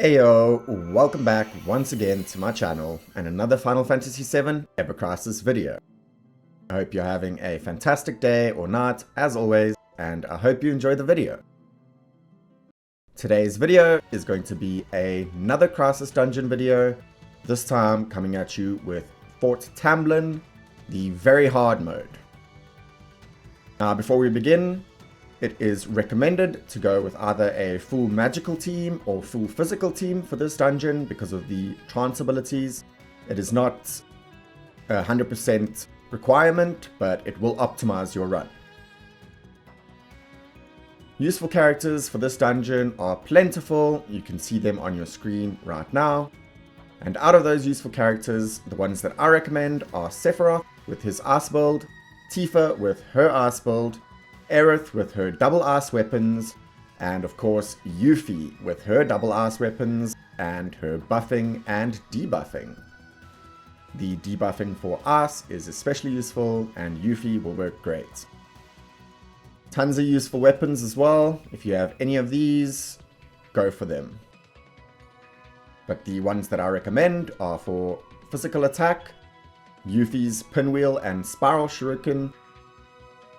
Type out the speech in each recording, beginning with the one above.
Ayo, welcome back once again to my channel and another Final Fantasy VII Ever Crisis video. I hope you're having a fantastic day or night as always, and I hope you enjoy the video. Today's video is going to be another Crisis Dungeon video, this time coming at you with Fort Tamblin, the very hard mode. Now before we begin, it is recommended to go with either a full magical team or full physical team for this dungeon because of the trance abilities. It is not a 100% requirement, but it will optimize your run. Useful characters for this dungeon are plentiful. You can see them on your screen right now. And out of those useful characters, the ones that I recommend are Sephiroth with his ice build, Tifa with her ice build, Aerith with her double ice weapons, and of course Yuffie with her double ice weapons and her buffing and debuffing. The debuffing for ice is especially useful and Yuffie will work great. Tons of useful weapons as well. If you have any of these, go for them. But the ones that I recommend are for physical attack, Yuffie's pinwheel and spiral shuriken,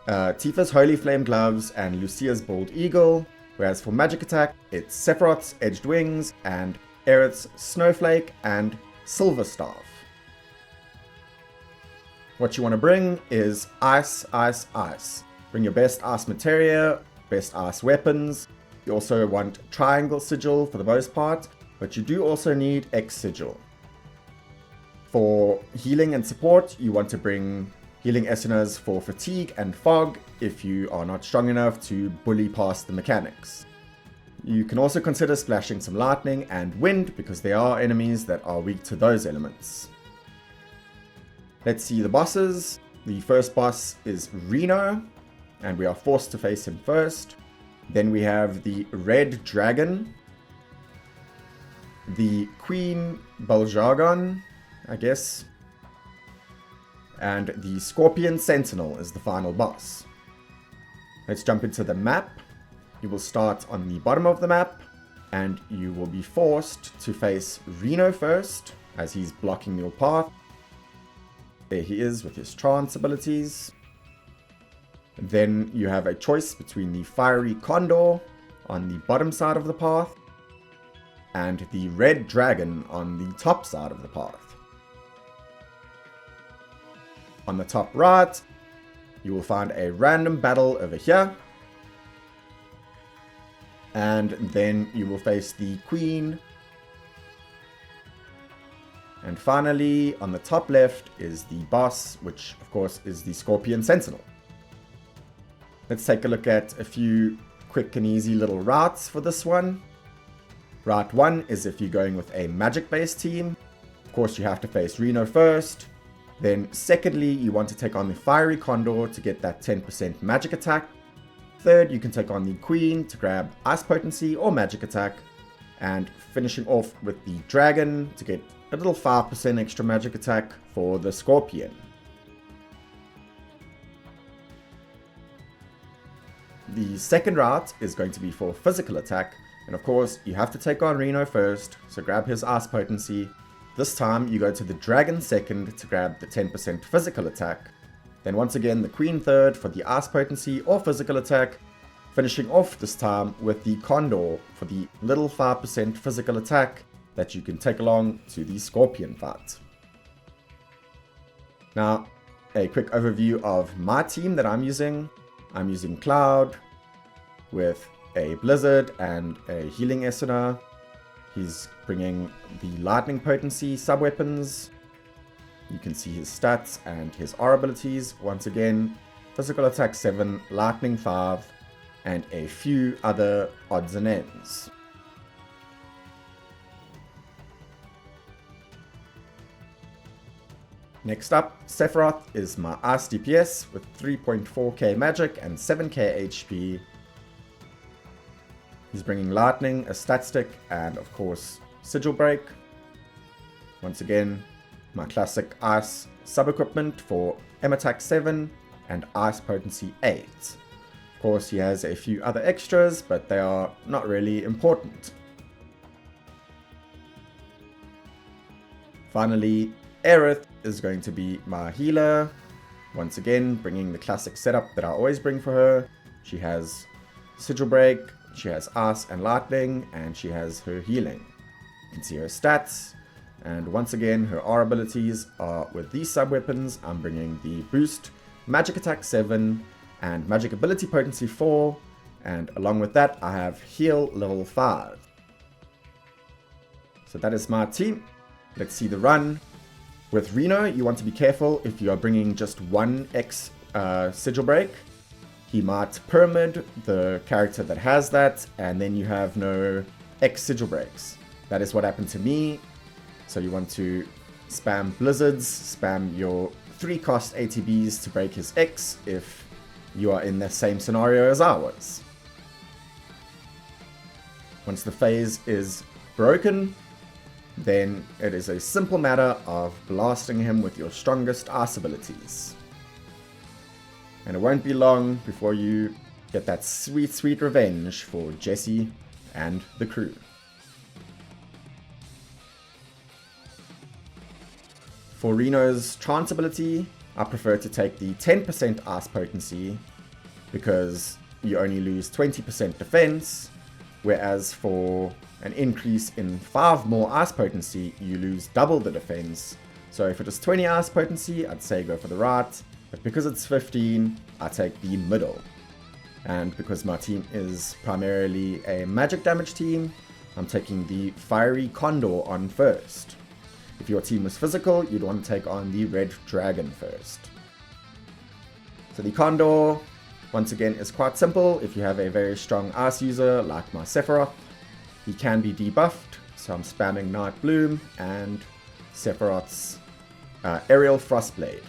Tifa's Holy Flame Gloves and Lucia's Bald Eagle, whereas for magic attack, it's Sephiroth's Edged Wings and Aerith's Snowflake and Silver Staff. What you want to bring is ice, ice, ice. Bring your best ice materia, best ice weapons. You also want Triangle Sigil for the most part, but you do also need X Sigil. For healing and support, you want to bring healing esenas for fatigue and fog if you are not strong enough to bully past the mechanics. You can also consider splashing some lightning and wind because there are enemies that are weak to those elements. Let's see the bosses. The first boss is Reno, and we are forced to face him first. Then we have the Red Dragon, the Queen Baljagon, I guess, and the Scorpion Sentinel is the final boss. Let's jump into the map. You will start on the bottom of the map, and you will be forced to face Reno first, as he's blocking your path. There he is with his trance abilities. Then you have a choice between the Fiery Condor on the bottom side of the path, and the Red Dragon on the top side of the path. On the top right, you will find a random battle over here. And then you will face the Queen. And finally, on the top left is the boss, which of course is the Scorpion Sentinel. Let's take a look at a few quick and easy little routes for this one. Route 1 is if you're going with a magic-based team. Of course, you have to face Reno first. Then secondly, you want to take on the Fiery Condor to get that 10% magic attack. Third, you can take on the Queen to grab Ice Potency or magic attack. And finishing off with the Dragon to get a little 5% extra magic attack for the Scorpion. The second route is going to be for physical attack. And of course, you have to take on Reno first, so grab his Ice Potency. This time you go to the Dragon second to grab the 10% physical attack. Then once again the Queen third for the Ice Potency or physical attack. Finishing off this time with the Condor for the little 5% physical attack that you can take along to the Scorpion fight. Now, a quick overview of my team that I'm using. I'm using Cloud with a Blizzard and a Healing Esena. He's bringing the Lightning Potency sub-weapons. You can see his stats and his R abilities. Once again, physical attack 7, lightning 5, and a few other odds and ends. Next up, Sephiroth is my Ice DPS with 3.4k magic and 7k HP. He's bringing Lightning, a Stat Stick, and of course, Sigil Break. Once again, my classic Ice sub-equipment for M Attack 7 and Ice Potency 8. Of course, he has a few other extras, but they are not really important. finally, Aerith is going to be my healer. Once again, bringing the classic setup that I always bring for her. She has Sigil Break, she has Ice and Lightning, and she has her healing. You can see her stats. And once again, her R abilities are with these sub-weapons. I'm bringing the Boost, Magic Attack 7, and Magic Ability Potency 4. And along with that, I have Heal level 5. So that is my team. Let's see the run. With Reno, you want to be careful if you are bringing just one X Sigil Break. He might pyramid the character that has that, and then you have no X Sigil Breaks. That is what happened to me. So you want to spam Blizzards, spam your 3-cost ATBs to break his X if you are in the same scenario as I was. Once the phase is broken, then it is a simple matter of blasting him with your strongest ice abilities. And it won't be long before you get that sweet, sweet revenge for Jesse and the crew. For Reno's Trance ability, I prefer to take the 10% Ice Potency because you only lose 20% defense, whereas for an increase in 5 more Ice Potency, you lose double the defense. So if it was 20 Ice Potency, I'd say go for the right, but because it's 15, I take the middle. And because my team is primarily a magic damage team, I'm taking the Fiery Condor on first. If your team was physical, you'd want to take on the Red Dragon first. So the Condor, once again, is quite simple. If you have a very strong Ice user like my Sephiroth, he can be debuffed. So I'm spamming Night Bloom and Sephiroth's Aerial Frostblade.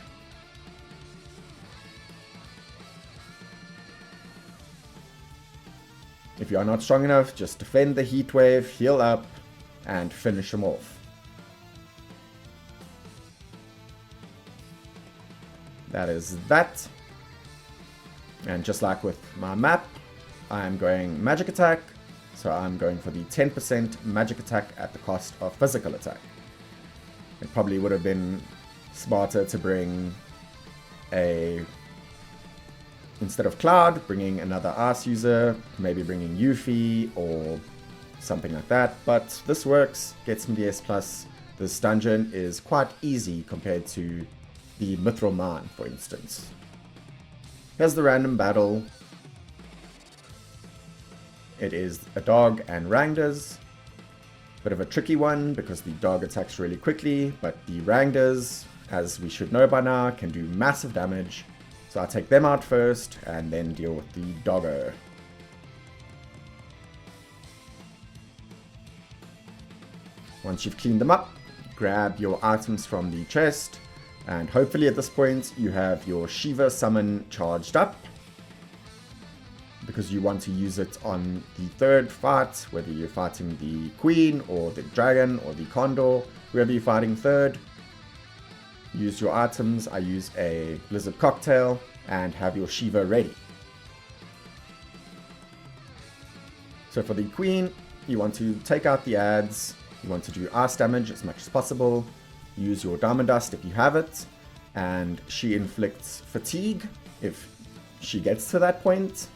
If you are not strong enough, just defend the Heat Wave, heal up, and finish him off. That is that. And just like with my map, I'm going magic attack. So I'm going for the 10% magic attack at the cost of physical attack. It probably would have been smarter to bring instead of Cloud, bringing another Ice user, maybe bringing Yuffie or something like that. But this works, gets me the S+. This dungeon is quite easy compared to the Mithril Mine, for instance. Here's the random battle. It is a dog and Rangdas. Bit of a tricky one because the dog attacks really quickly, but the Rangdas, as we should know by now, can do massive damage. So I'll take them out first and then deal with the doggo. Once you've cleaned them up, grab your items from the chest. And hopefully at this point you have your Shiva summon charged up, because you want to use it on the third fight, whether you're fighting the Queen or the Dragon or the Condor, whoever you're fighting third. Use your items. I use a Blizzard Cocktail and have your Shiva ready. So for the Queen, you want to take out the ads, you want to do ice damage as much as possible. Use your Diamond Dust if you have it, and she inflicts fatigue. If she gets to that point,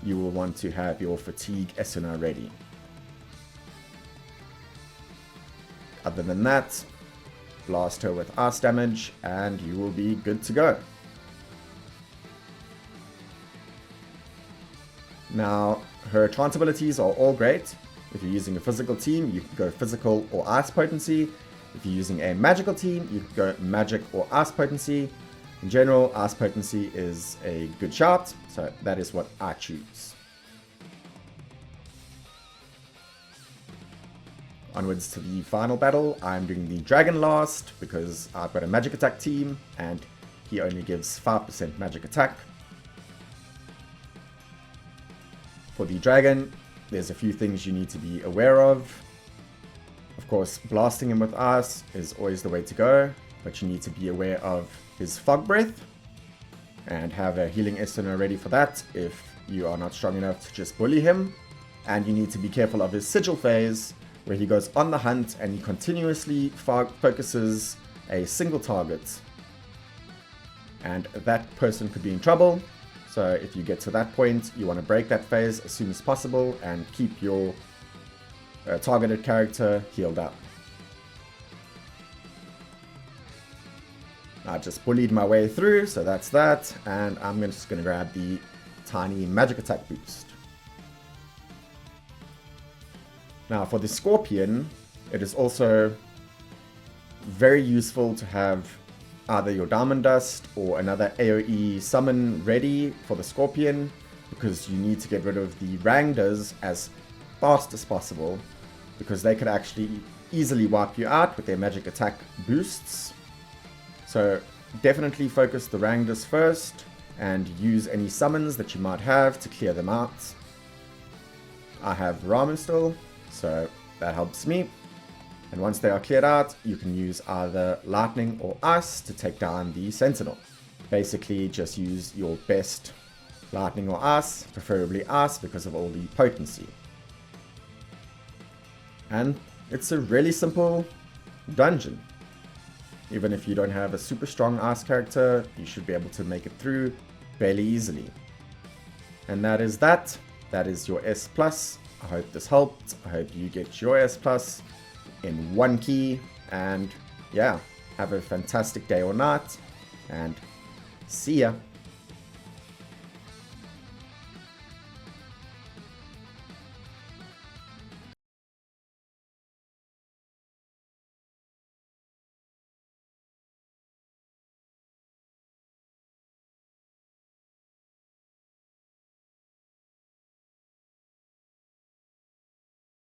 you will want to have your fatigue Esuna ready. Other than that, blast her with ice damage and you will be good to go. Now, her trance abilities are all great. If you're using a physical team, you can go physical or ice potency. If you're using a magical team, you can go magic or ice potency. In general, ice potency is a good shout, so that is what I choose. Onwards to the final battle. I'm doing the dragon last because I've got a magic attack team and he only gives 5% magic attack. For the dragon, there's a few things you need to be aware of. Of course, blasting him with ice is always the way to go, but you need to be aware of his fog breath and have a healing Esuna ready for that if you are not strong enough to just bully him. And you need to be careful of his sigil phase where he goes on the hunt and he continuously focuses a single target. And that person could be in trouble. So if you get to that point, you want to break that phase as soon as possible and keep your targeted character healed up. I just bullied my way through, so that's that. And I'm just going to grab the tiny magic attack boost. Now for the Scorpion, it is also very useful to have either your Diamond Dust or another AoE summon ready for the Scorpion, because you need to get rid of the Rangdas as fast as possible, because they could actually easily wipe you out with their magic attack boosts. So definitely focus the Rangdas first and use any summons that you might have to clear them out. I have Ramen still, so that helps me. And once they are cleared out, you can use either lightning or ice to take down the sentinel. Basically just use your best lightning or ice, preferably ice because of all the potency. And it's a really simple dungeon. Even if you don't have a super strong ice character, you should be able to make it through fairly easily. And that is that. That is your S+. I hope this helped. I hope you get your S+ in one key. And yeah, have a fantastic day or night. And see ya.